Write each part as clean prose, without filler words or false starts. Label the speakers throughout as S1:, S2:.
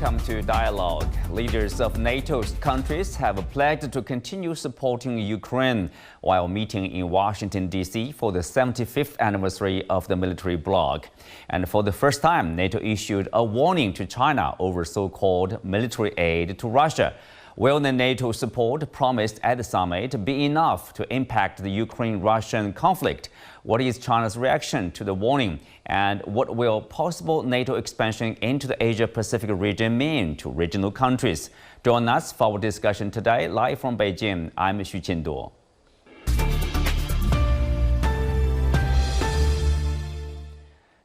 S1: Welcome to Dialogue. Leaders of NATO countries have pledged to continue supporting Ukraine while meeting in Washington, D.C. for the 75th anniversary of the military bloc. And for the first time, NATO issued a warning to China over so-called military aid to Russia. Will the NATO support promised at the summit be enough to impact the Ukraine-Russian conflict? What is China's reaction to the warning? And what will possible NATO expansion into the Asia-Pacific region mean to regional countries? Join us for our discussion today. Live from Beijing, I'm Xu Qinduo.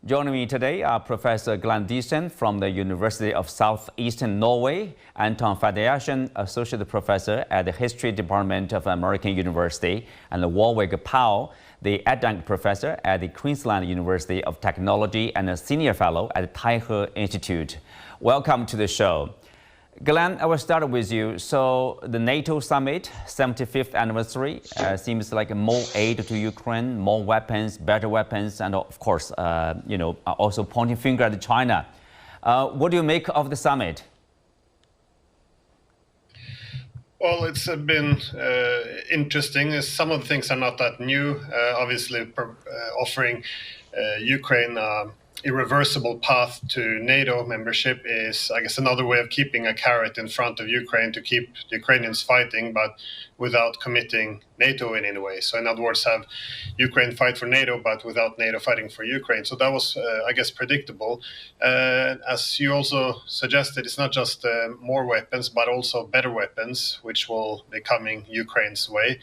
S1: Joining me today are Professor Diesen from the University of South-Eastern Norway, Anton Fedyashin, Associate Professor at the History Department of American University, and Warwick Powell, the Adjunct Professor at the Queensland University of Technology and a Senior Fellow at the Taihe Institute. Welcome to the show. Glenn, I will start with you. So the NATO Summit, 75th anniversary, seems like more aid to Ukraine, more weapons, better weapons, and of course, also pointing finger at China. What do you make of the summit?
S2: Well, it's been interesting. Some of the things are not that new. Obviously, offering Ukraine irreversible path to NATO membership is, I guess, another way of keeping a carrot in front of Ukraine to keep the Ukrainians fighting, but without committing NATO in any way. So in other words, have Ukraine fight for NATO, but without NATO fighting for Ukraine. So that was, I guess, predictable. As you also suggested, it's not just more weapons, but also better weapons, which will be coming Ukraine's way,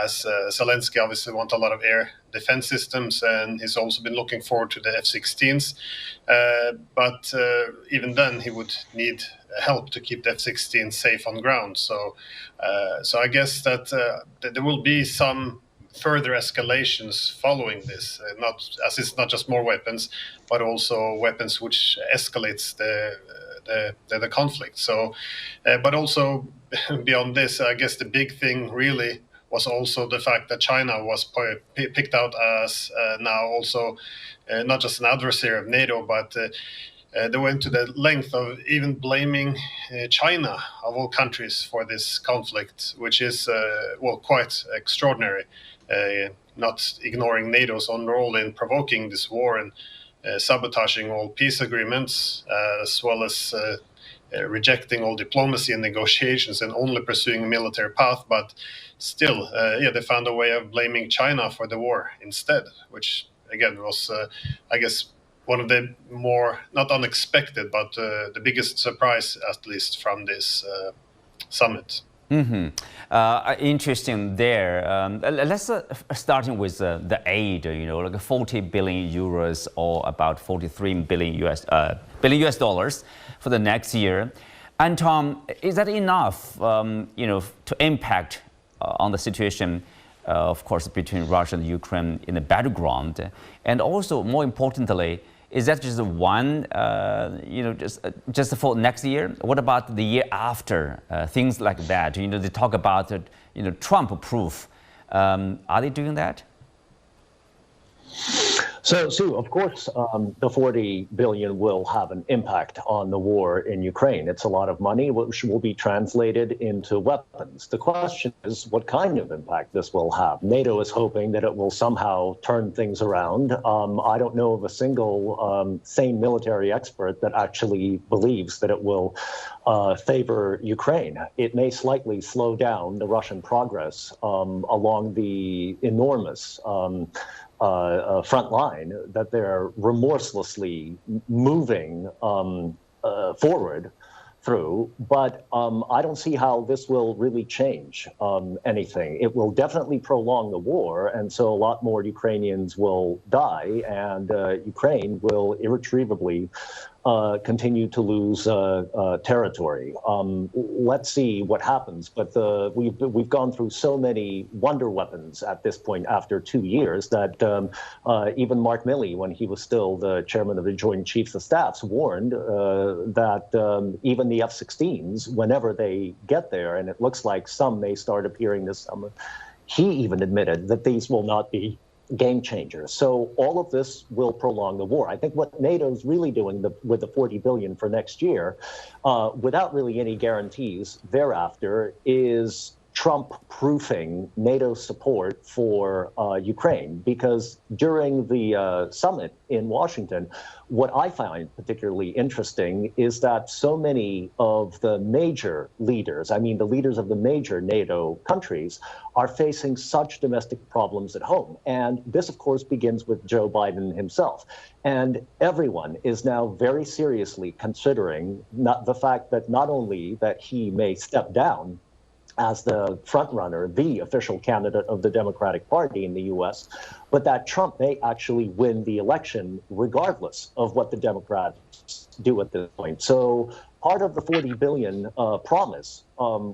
S2: as Zelensky obviously wants a lot of air defense systems, and he's also been looking forward to the F-16s. But even then, he would need help to keep the F-16 safe on ground. So I guess that there will be some further escalations following this. It's not just more weapons, but also weapons which escalates the conflict. So, but also beyond this, I guess the big thing really was also the fact that China was picked out as now also not just an adversary of NATO, but they went to the length of even blaming China, of all countries, for this conflict, which is, quite extraordinary, not ignoring NATO's own role in provoking this war and sabotaging all peace agreements, as well as rejecting all diplomacy and negotiations and only pursuing a military path. But still, they found a way of blaming China for the war instead, which, again, was, I guess, one of the more, not unexpected, but the biggest surprise, at least, from this summit.
S1: Interesting there. Let's starting with the aid, like 40 billion euros or about 43 billion US dollars for the next year. And Tom, is that enough, to impact on the situation, of course, between Russia and Ukraine in the battleground? And also, more importantly, is that just one, just for next year? What about the year after? Things like that. They talk about, Trump proof. Are they doing that?
S3: So, Sue, of course, the 40 billion will have an impact on the war in Ukraine. It's a lot of money, which will be translated into weapons. The question is what kind of impact this will have. NATO is hoping that it will somehow turn things around. I don't know of a single sane military expert that actually believes that it will favor Ukraine. It may slightly slow down the Russian progress along the enormous front line that they're remorselessly moving forward through, but I don't see how this will really change anything. It will definitely prolong the war, and so a lot more Ukrainians will die, and Ukraine will irretrievably continue to lose territory. Let's see what happens. But we've gone through so many wonder weapons at this point after 2 years that even Mark Milley, when he was still the chairman of the Joint Chiefs of Staffs, warned that even the F-16s, whenever they get there, and it looks like some may start appearing this summer, he even admitted that these will not be game changer. So all of this will prolong the war. I think what NATO's really doing with the 40 billion for next year, without really any guarantees thereafter, is Trump-proofing NATO support for Ukraine. Because during the summit in Washington, what I find particularly interesting is that so many of the major leaders, I mean the leaders of the major NATO countries, are facing such domestic problems at home. And this, of course, begins with Joe Biden himself. And everyone is now very seriously considering the fact that not only that he may step down as the frontrunner, the official candidate of the Democratic Party in the U.S., but that Trump may actually win the election regardless of what the Democrats do at this point. So part of the 40 billion promise,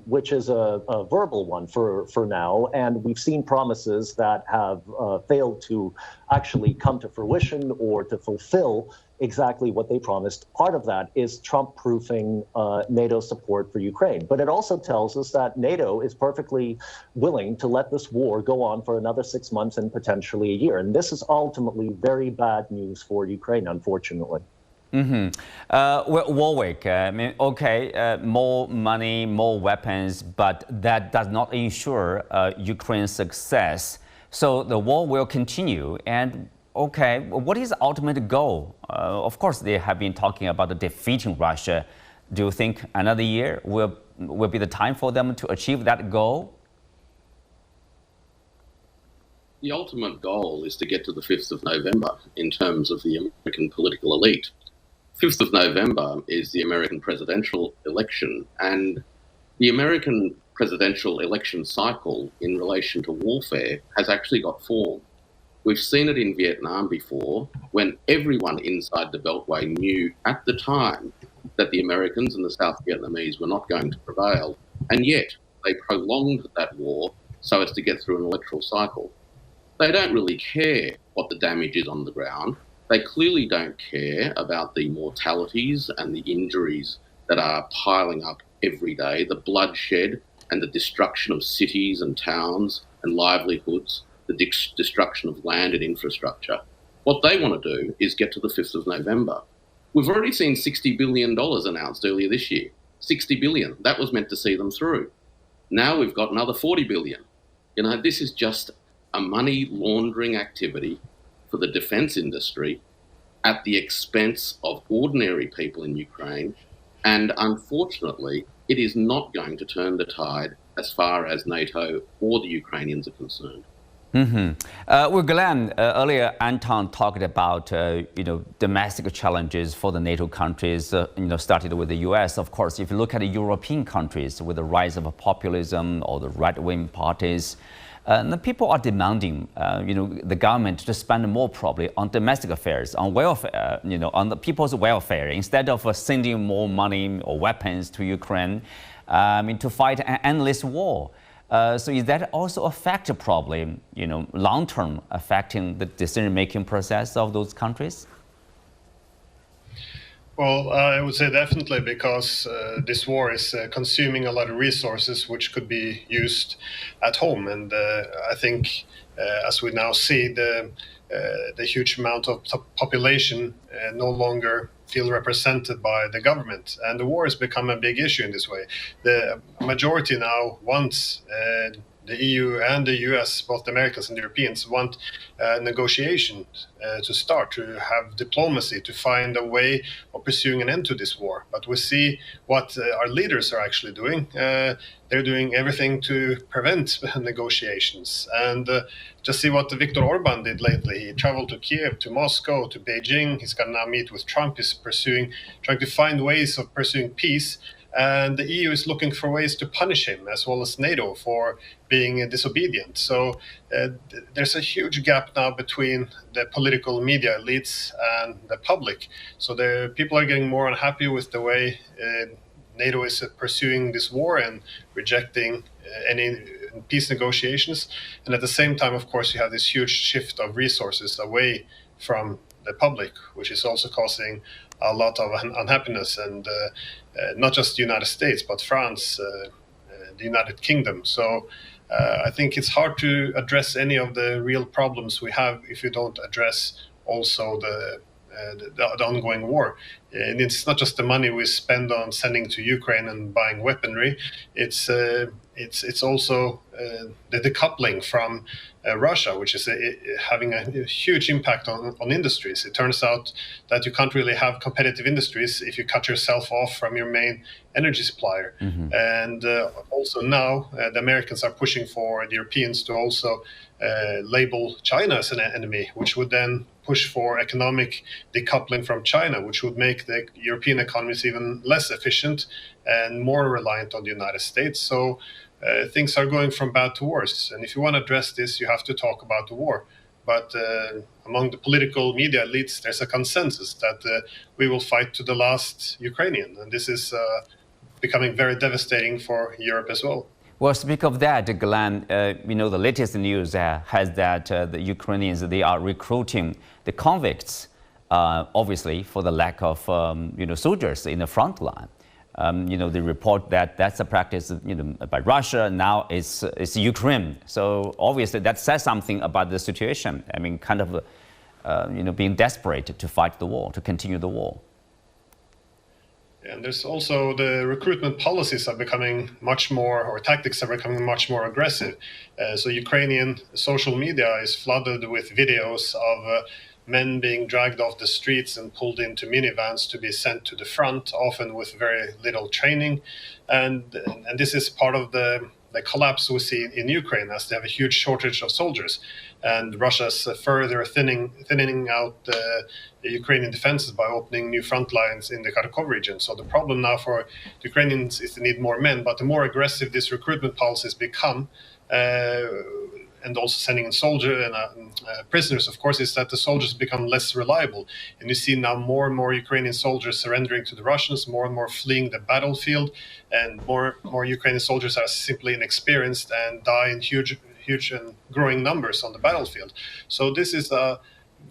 S3: which is a verbal one for now, and we've seen promises that have failed to actually come to fruition or to fulfill exactly what they promised. Part of that is Trump-proofing NATO support for Ukraine. But it also tells us that NATO is perfectly willing to let this war go on for another 6 months and potentially a year. And this is ultimately very bad news for Ukraine, unfortunately.
S1: Well, Warwick, I mean, okay, more money, more weapons, but that does not ensure Ukraine's success. So the war will continue. And okay, what is the ultimate goal? Of course, they have been talking about defeating Russia. Do you think another year will be the time for them to achieve that goal?
S4: The ultimate goal is to get to the 5th of November in terms of the American political elite. 5th of November is the American presidential election, and the American presidential election cycle in relation to warfare has actually got form. We've seen it in Vietnam before, when everyone inside the Beltway knew at the time that the Americans and the South Vietnamese were not going to prevail, and yet they prolonged that war so as to get through an electoral cycle. They don't really care what the damage is on the ground. They clearly don't care about the mortalities and the injuries that are piling up every day, the bloodshed and the destruction of cities and towns and livelihoods, the destruction of land and infrastructure. What they want to do is get to the 5th of November. We've already seen $60 billion announced earlier this year. $60 billion. That was meant to see them through. Now we've got another $40 billion. You know, this is just a money laundering activity for the defense industry at the expense of ordinary people in Ukraine. And unfortunately, it is not going to turn the tide as far as NATO or the Ukrainians are concerned.
S1: Well, Glenn, earlier Anton talked about domestic challenges for the NATO countries. Started with the U.S. Of course, if you look at the European countries with the rise of populism or the right-wing parties, the people are demanding, the government to spend more probably on domestic affairs, on welfare, on the people's welfare, instead of sending more money or weapons to Ukraine, to fight an endless war. So is that also a factor probably, long-term affecting the decision-making process of those countries?
S2: Well, I would say definitely, because this war is consuming a lot of resources which could be used at home. And I think as we now see, the huge amount of population no longer feel represented by the government. And the war has become a big issue in this way. The majority now wants the EU and the US, both the Americans and the Europeans, want negotiations to start, to have diplomacy, to find a way of pursuing an end to this war. But we see what our leaders are actually doing. They're doing everything to prevent negotiations. And just see what Viktor Orban did lately. He traveled to Kiev, to Moscow, to Beijing. He's going to now meet with Trump. He's trying to find ways of pursuing peace. And the EU is looking for ways to punish him, as well as NATO, for being disobedient. So there's a huge gap now between the political media elites and the public. So people are getting more unhappy with the way NATO is pursuing this war and rejecting any peace negotiations. And at the same time, of course, you have this huge shift of resources away from the public, which is also causing a lot of unhappiness, and not just the United States, but France, the United Kingdom. So I think it's hard to address any of the real problems we have if you don't address also the ongoing war. And it's not just the money we spend on sending to Ukraine and buying weaponry. It's also the decoupling from Russia, which is having a huge impact on industries. It turns out that you can't really have competitive industries if you cut yourself off from your main energy supplier. Mm-hmm. And also now the Americans are pushing for the Europeans to also label China as an enemy, which would then push for economic decoupling from China, which would make the European economies even less efficient and more reliant on the United States. So things are going from bad to worse. And if you want to address this, you have to talk about the war. But among the political media elites, there's a consensus that we will fight to the last Ukrainian. And this is becoming very devastating for Europe as well.
S1: Well, speak of that, Glenn, the latest news has that the Ukrainians, they are recruiting the convicts, obviously, for the lack of, soldiers in the front line. They report that that's a practice, by Russia. Now it's Ukraine. So obviously that says something about the situation. I mean, kind of, being desperate to fight the war, to continue the war.
S2: And there's also the recruitment policies are becoming much more, or tactics are becoming much more aggressive. So Ukrainian social media is flooded with videos of men being dragged off the streets and pulled into minivans to be sent to the front, often with very little training. And this is part of the collapse we see in Ukraine, as they have a huge shortage of soldiers. And Russia's further thinning out the Ukrainian defenses by opening new front lines in the Kharkov region. So the problem now for the Ukrainians is they need more men, but the more aggressive these recruitment policies become, and also sending in soldiers and prisoners, of course, is that the soldiers become less reliable. And you see now more and more Ukrainian soldiers surrendering to the Russians, more and more fleeing the battlefield, and more Ukrainian soldiers are simply inexperienced and die in huge and growing numbers on the battlefield. So this is a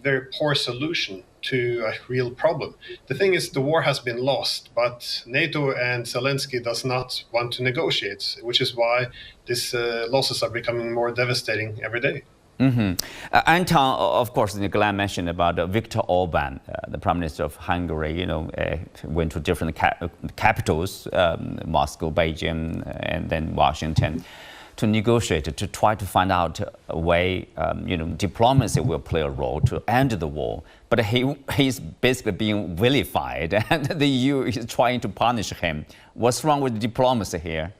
S2: very poor solution to a real problem. The thing is, the war has been lost, but NATO and Zelensky does not want to negotiate, which is why these losses are becoming more devastating every day.
S1: Mm-hmm. Anton, of course, Glenn mentioned about Viktor Orban, the Prime Minister of Hungary, went to different capitals, Moscow, Beijing, and then Washington, to negotiate, to try to find out a way, diplomacy will play a role to end the war. But he's basically being vilified, and the EU is trying to punish him. What's wrong with diplomacy here?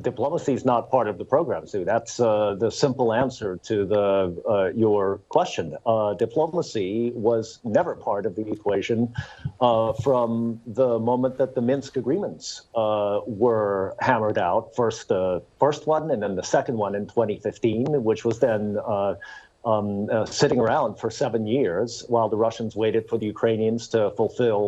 S3: Diplomacy is not part of the program, Sue. That's the simple answer to your question. Diplomacy was never part of the equation from the moment that the Minsk agreements were hammered out. First the first one, and then the second one in 2015, which was then sitting around for 7 years while the Russians waited for the Ukrainians to fulfill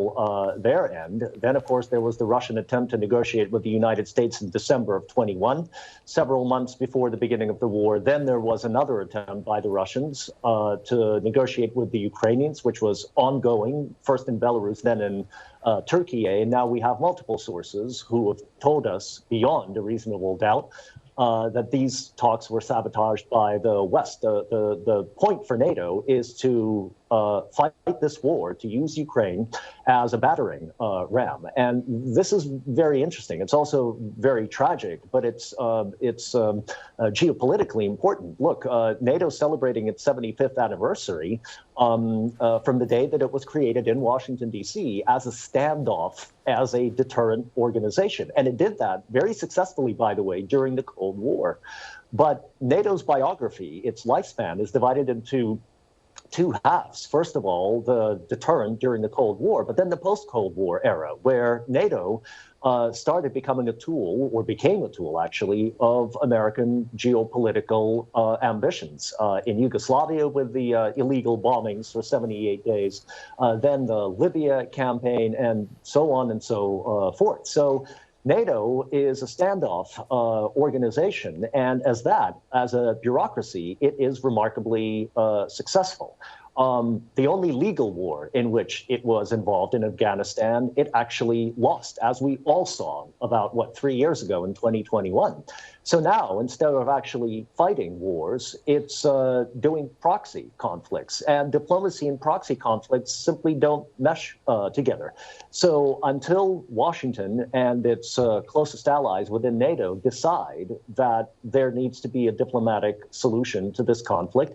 S3: their end. Then, of course, there was the Russian attempt to negotiate with the United States in December of 21, several months before the beginning of the war. Then there was another attempt by the Russians to negotiate with the Ukrainians, which was ongoing, first in Belarus, then in Turkey. And now we have multiple sources who have told us beyond a reasonable doubt that these talks were sabotaged by the West. The point for NATO is to fight this war, to use Ukraine as a battering ram. And this is very interesting. It's also very tragic, but it's geopolitically important. Look, NATO celebrating its 75th anniversary from the day that it was created in Washington, D.C. as a standoff, as a deterrent organization. And it did that very successfully, by the way, during the Cold War. But NATO's biography, its lifespan, is divided into two halves. First of all, the deterrent during the Cold War, but then the post-Cold War era, where NATO started becoming a tool, or became a tool, actually, of American geopolitical ambitions. In Yugoslavia with the illegal bombings for 78 days, then the Libya campaign, and so on and so forth. So NATO is a standoff organization, and as a bureaucracy, it is remarkably successful. The only legal war in which it was involved in Afghanistan, it actually lost, as we all saw about, 3 years ago in 2021. So now, instead of actually fighting wars, it's doing proxy conflicts. And diplomacy and proxy conflicts simply don't mesh together. So until Washington and its closest allies within NATO decide that there needs to be a diplomatic solution to this conflict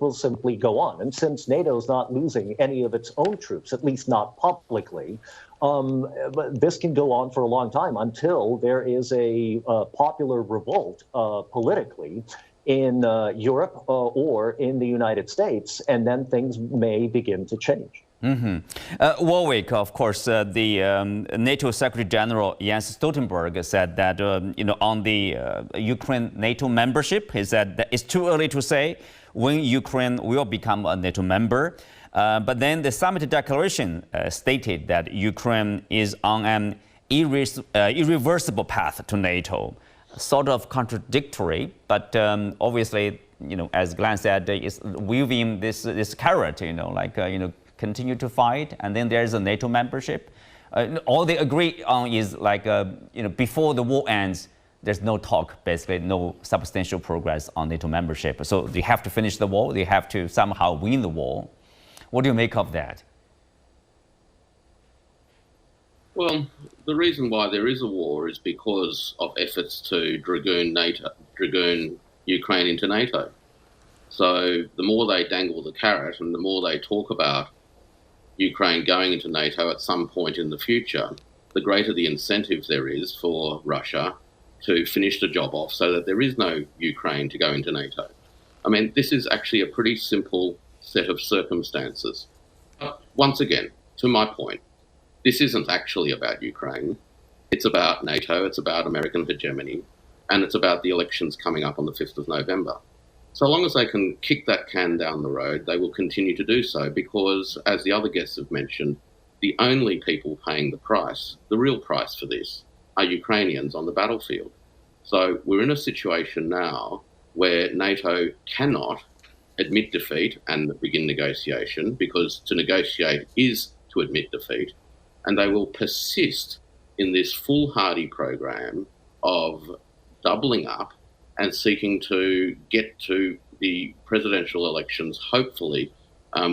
S3: will simply go on. And since NATO is not losing any of its own troops, at least not publicly, but this can go on for a long time until there is a popular revolt politically in Europe or in the United States, and then things may begin to change.
S1: Warwick, of course, the NATO Secretary General Jens Stoltenberg said that on the Ukraine NATO membership, he said that it's too early to say when Ukraine will become a NATO member. But then the summit declaration stated that Ukraine is on an irreversible path to NATO. Sort of contradictory, but obviously, as Glenn said, it's waving this carrot, continue to fight, and then there's a NATO membership. All they agree on is before the war ends, there's no talk, basically no substantial progress on NATO membership. So they have to finish the war, they have to somehow win the war. What do you make of that?
S4: Well, the reason why there is a war is because of efforts to dragoon Ukraine into NATO. So the more they dangle the carrot and the more they talk about Ukraine going into NATO at some point in the future, the greater the incentive there is for Russia to finish the job off so that there is no Ukraine to go into NATO. I mean, this is actually a pretty simple set of circumstances. But once again, to my point, this isn't actually about Ukraine. It's about NATO, it's about American hegemony, and it's about the elections coming up on the 5th of November. So long as they can kick that can down the road, they will continue to do so because, as the other guests have mentioned, the only people paying the price, the real price for this, are Ukrainians on the battlefield. So we're in a situation now where NATO cannot admit defeat and begin negotiation, because to negotiate is to admit defeat, and they will persist in this foolhardy program of doubling up and seeking to get to the presidential elections, hopefully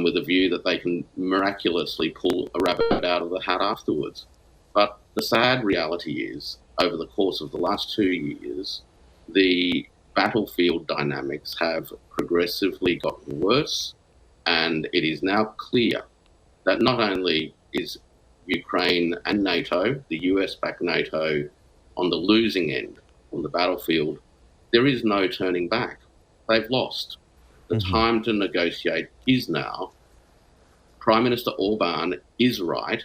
S4: with a view that they can miraculously pull a rabbit out of the hat afterwards. But the sad reality is, over the course of the last 2 years, the battlefield dynamics have progressively gotten worse, and it is now clear that not only is Ukraine and NATO, the US-backed NATO, on the losing end on the battlefield, there is no turning back. They've lost. The time to negotiate is now. Prime Minister Orban is right.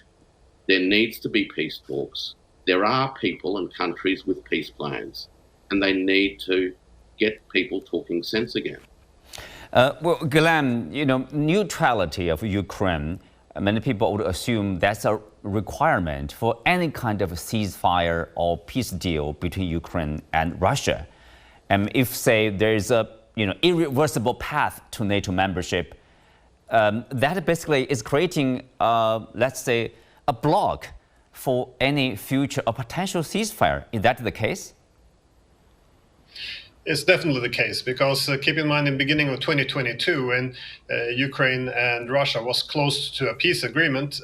S4: There needs to be peace talks. There are people and countries with peace plans, and they need to get people talking sense again.
S1: Well, Glenn, neutrality of Ukraine, many people would assume that's a requirement for any kind of a ceasefire or peace deal between Ukraine and Russia. And if, say, there is a irreversible path to NATO membership, that basically is creating, let's say, a block for any future or potential ceasefire. Is that the case?
S2: It's definitely the case, because keep in mind, in the beginning of 2022, when Ukraine and Russia was close to a peace agreement,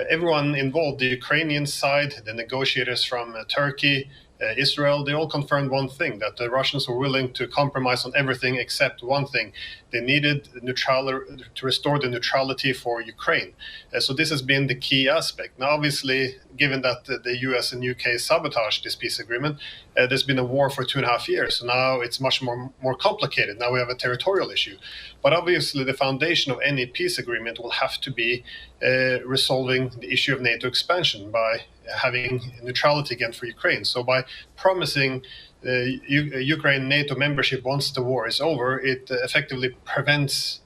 S2: everyone involved, the Ukrainian side, the negotiators from Turkey, Israel, they all confirmed one thing, that the Russians were willing to compromise on everything except one thing. They needed to restore the neutrality for Ukraine. So this has been the key aspect. Now, obviously, given that the US and UK sabotaged this peace agreement, there's been a war for 2.5 years. So now it's much more complicated. Now we have a territorial issue. But obviously, the foundation of any peace agreement will have to be resolving the issue of NATO expansion by having neutrality again for Ukraine. So by promising Ukraine NATO membership once the war is over, it effectively prevents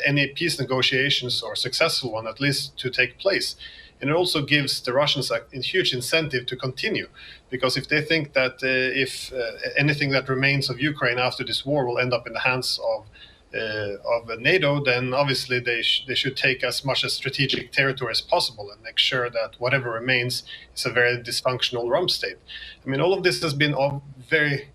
S2: any peace negotiations, or successful one at least, to take place. And it also gives the Russians a huge incentive to continue, because if they think that if anything that remains of Ukraine after this war will end up in the hands of NATO, then obviously they should take as much as strategic territory as possible and make sure that whatever remains is a very dysfunctional rump state. I mean, all of this has been very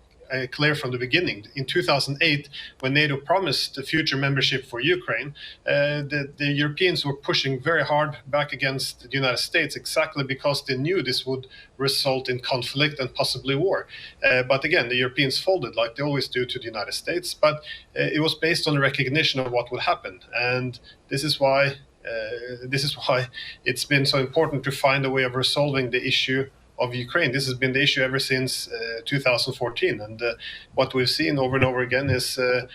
S2: clear from the beginning. In 2008, when NATO promised the future membership for Ukraine, the Europeans were pushing very hard back against the United States exactly because they knew this would result in conflict and possibly war. But again, the Europeans folded like they always do to the United States, but it was based on the recognition of what would happen. And this is why it's been so important to find a way of resolving the issue of Ukraine. This has been the issue ever since 2014, and what we've seen over and over again is the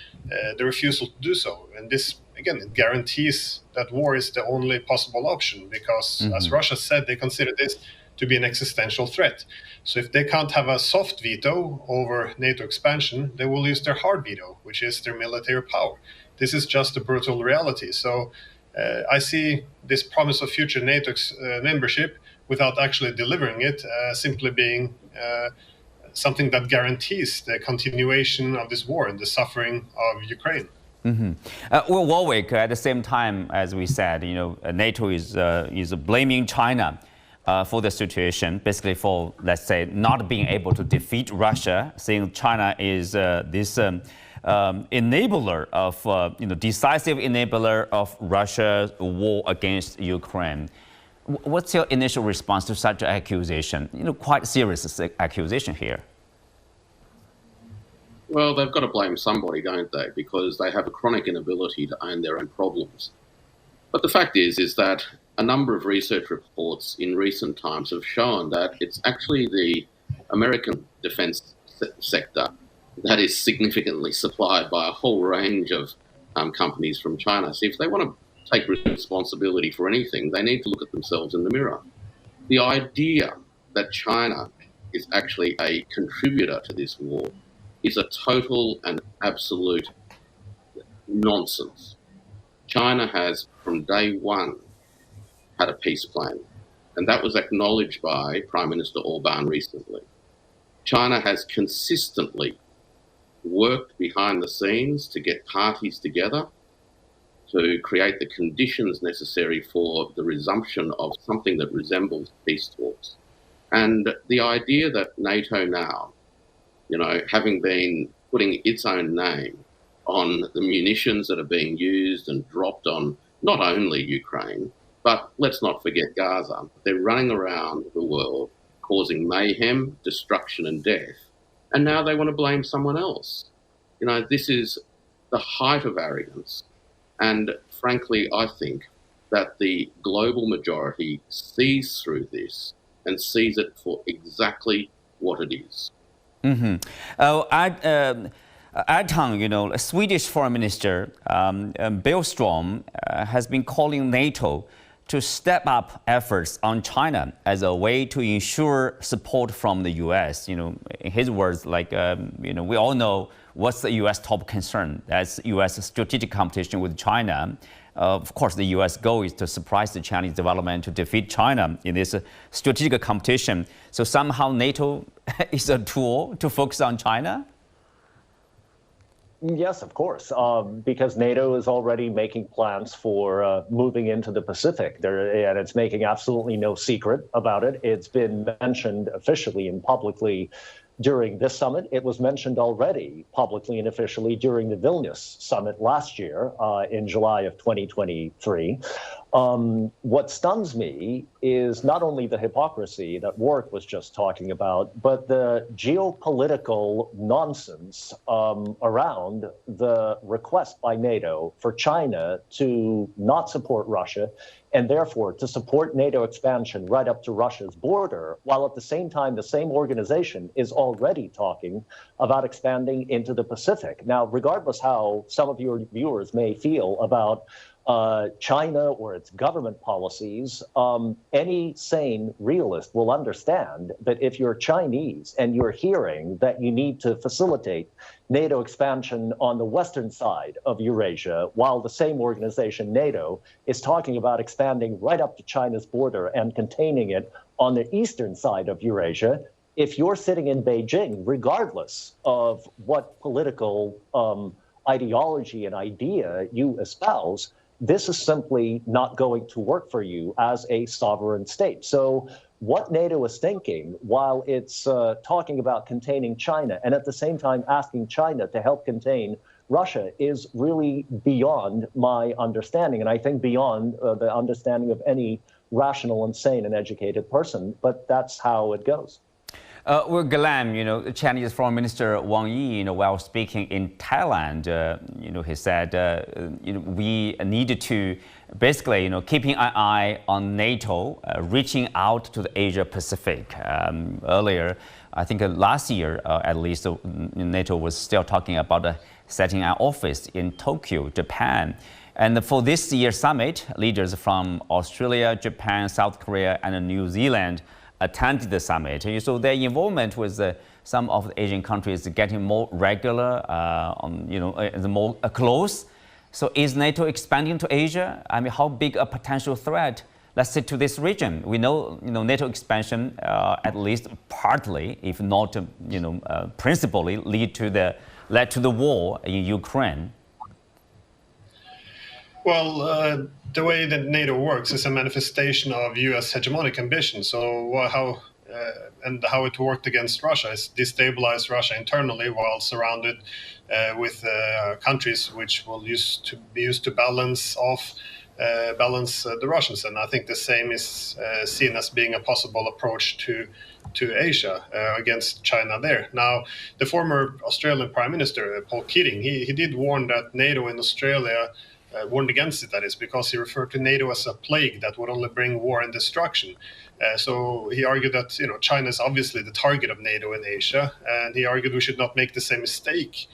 S2: refusal to do so. And this, again, it guarantees that war is the only possible option because, as Russia said, they consider this to be an existential threat. So if they can't have a soft veto over NATO expansion, they will use their hard veto, which is their military power. This is just a brutal reality. So I see this promise of future NATO membership without actually delivering it, simply being something that guarantees the continuation of this war and the suffering of Ukraine.
S1: Well, Warwick, at the same time, as we said, NATO is blaming China for the situation, basically for, let's say, not being able to defeat Russia, saying China is this enabler of, decisive enabler of Russia's war against Ukraine. What's your initial response to such an accusation? Quite serious accusation here.
S4: Well, they've got to blame somebody, don't they? Because they have a chronic inability to own their own problems. But the fact is that a number of research reports in recent times have shown that it's actually the American defense sector that is significantly supplied by a whole range of companies from China. So if they want to take responsibility for anything, they need to look at themselves in the mirror. The idea that China is actually a contributor to this war is a total and absolute nonsense. China has, from day one, had a peace plan, and that was acknowledged by Prime Minister Orban recently. China has consistently worked behind the scenes to get parties together to create the conditions necessary for the resumption of something that resembles peace talks. And the idea that NATO now, having been putting its own name on the munitions that are being used and dropped on not only Ukraine, but let's not forget Gaza. They're running around the world causing mayhem, destruction and death. And now they want to blame someone else. This is the height of arrogance. And frankly, I think that the global majority sees through this and sees it for exactly what it is.
S1: Anton, Swedish Foreign Minister Billström has been calling NATO to step up efforts on China as a way to ensure support from the U.S. In his words, we all know what's the U.S. top concern. That's U.S. strategic competition with China. Of course, the U.S. goal is to surprise the Chinese development to defeat China in this strategic competition. So somehow NATO is a tool to focus on China?
S3: Yes, of course, because NATO is already making plans for moving into the Pacific, and it's making absolutely no secret about it. It's been mentioned officially and publicly during this summit. It was mentioned already publicly and officially during the Vilnius summit last year in July of 2023. What stuns me is not only the hypocrisy that Warwick was just talking about, but the geopolitical nonsense around the request by NATO for China to not support Russia and therefore to support NATO expansion right up to Russia's border, while at the same time the same organization is already talking about expanding into the Pacific. Now, regardless how some of your viewers may feel about China or its government policies, any sane realist will understand that if you're Chinese and you're hearing that you need to facilitate NATO expansion on the western side of Eurasia, while the same organization, NATO, is talking about expanding right up to China's border and containing it on the eastern side of Eurasia, if you're sitting in Beijing, regardless of what political ideology and idea you espouse, this is simply not going to work for you as a sovereign state. So what NATO is thinking, while it's talking about containing China and at the same time asking China to help contain Russia, is really beyond my understanding, and I think beyond the understanding of any rational and sane and educated person, but that's how it goes.
S1: Well, Glam, Chinese Foreign Minister Wang Yi, while speaking in Thailand, he said, we needed to basically, keeping an eye on NATO, reaching out to the Asia Pacific. Earlier, I think last year, at least, NATO was still talking about setting an office in Tokyo, Japan. And for this year's summit, leaders from Australia, Japan, South Korea, and New Zealand attended the summit. So their involvement with some of the Asian countries getting more regular, more close. So is NATO expanding to Asia? I mean, how big a potential threat, let's say, to this region? We know, NATO expansion, at least partly, if not, principally, led to the war in Ukraine.
S2: Well, the way that NATO works is a manifestation of U.S. hegemonic ambition. So how it worked against Russia is destabilize Russia internally while surrounded with countries which will be used to balance the Russians. And I think the same is seen as being a possible approach to Asia against China there. Now, the former Australian Prime Minister, Paul Keating, he did warn that NATO in Australia warned against it, that is, because he referred to NATO as a plague that would only bring war and destruction. So he argued that China is obviously the target of NATO in Asia, and he argued we should not make the same mistake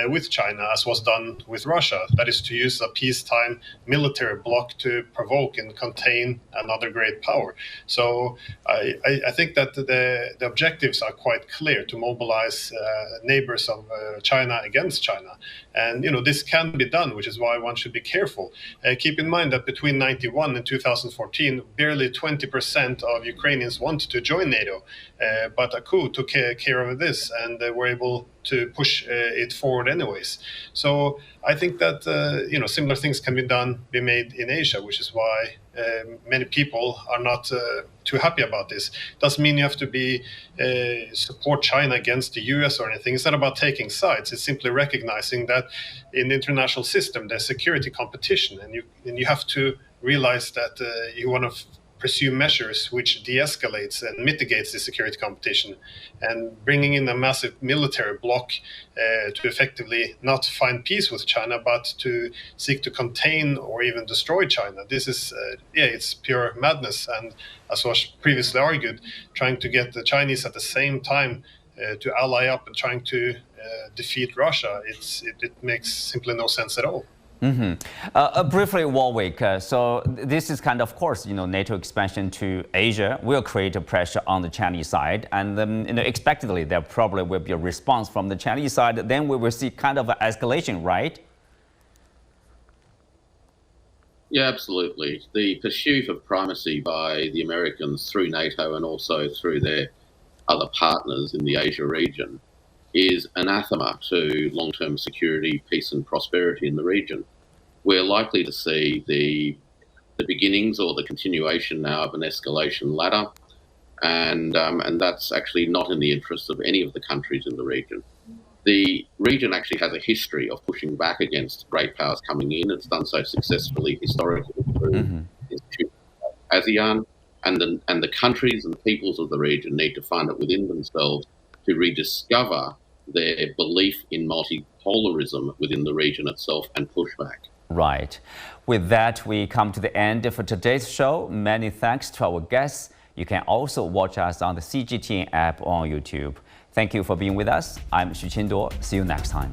S2: with China as was done with Russia, that is to use a peacetime military bloc to provoke and contain another great power. So I think that the objectives are quite clear: to mobilize neighbors of China against China. And this can be done, which is why one should be careful. Keep in mind that between 1991 and 2014, barely 20% of Ukrainians wanted to join NATO, but a coup took care of this, and they were able to push it forward anyways. So I think that similar things can be made in Asia, which is why many people are not too happy about this. Doesn't mean you have to support China against the US or anything. It's not about taking sides. It's simply recognizing that in the international system there's security competition, and you have to realize that you want to pursue measures which de-escalates and mitigates the security competition, and bringing in a massive military bloc to effectively not find peace with China, but to seek to contain or even destroy China. This is, it's pure madness. And as was previously argued, trying to get the Chinese at the same time to ally up and trying to defeat Russia, it makes simply no sense at all.
S1: Briefly, Warwick, so this is kind of course, NATO expansion to Asia will create a pressure on the Chinese side, and expectedly there probably will be a response from the Chinese side. Then we will see kind of an escalation, right?
S4: Yeah, absolutely. The pursuit of primacy by the Americans through NATO and also through their other partners in the Asia region is anathema to long-term security, peace and prosperity in the region. We're likely to see the beginnings or the continuation now of an escalation ladder, and that's actually not in the interest of any of the countries in the region. The region actually has a history of pushing back against great powers coming in. It's done so successfully historically through institutions like ASEAN, and the countries and peoples of the region need to find it within themselves to rediscover their belief in multipolarism within the region itself and push back.
S1: Right. With that, we come to the end for today's show. Many thanks to our guests. You can also watch us on the CGTN app on YouTube. Thank you for being with us. I'm Xu Qinduo. See you next time.